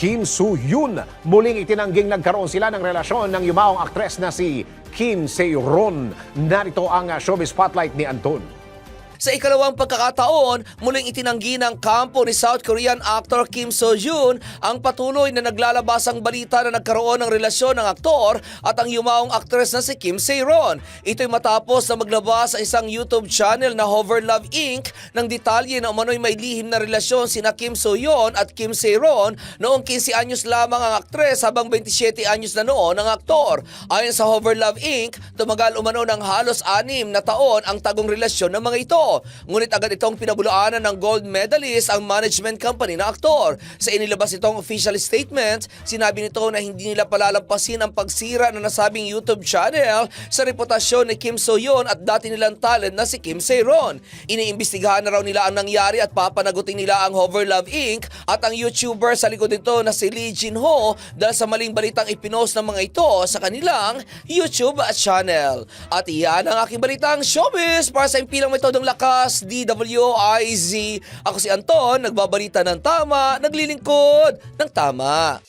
Kim Soo-hyun. Muling itinangging nagkaroon sila ng relasyon ng yumaong aktres na si Kim Se-ron. Narito ang showbiz spotlight ni Anton. Sa ikalawang pagkakataon, muling itinanggi ng kampo ni South Korean actor Kim Soo-hyun ang patuloy na naglalabasang balita na nagkaroon ng relasyon ng aktor at ang yumaong aktres na si Kim Se-ron. Ito'y matapos na maglabas sa isang YouTube channel na Hover Love Inc. ng detalye na umano'y may lihim na relasyon sina Kim Soo-hyun at Kim Se-ron noong 15 anyos lamang ang aktres habang 27 anyos na noon ang aktor. Ayon sa Hover Love Inc., tumagal umano ng halos 6 na taon ang tagong relasyon ng mga ito. Ngunit agad itong pinabulaanan ng gold medalist ang management company ng aktor. Sa inilabas itong official statement, sinabi nito na hindi nila palalampasin ang pagsira ng nasabing YouTube channel sa reputasyon ni Kim Soo-hyun at dati nilang talent na si Kim Se-ron. Iniimbestigahan na raw nila ang nangyari at papanagutin nila ang Hover Love Inc. at ang YouTuber sa likod nito na si Lee Jin-ho dahil sa maling balitang ipinost ng mga ito sa kanilang YouTube channel. At iyan ang aking balitang showbiz para sa impilang metodong lakas DWIZ. Ako si Anton, nagbabalita ng tama, naglilingkod ng tama.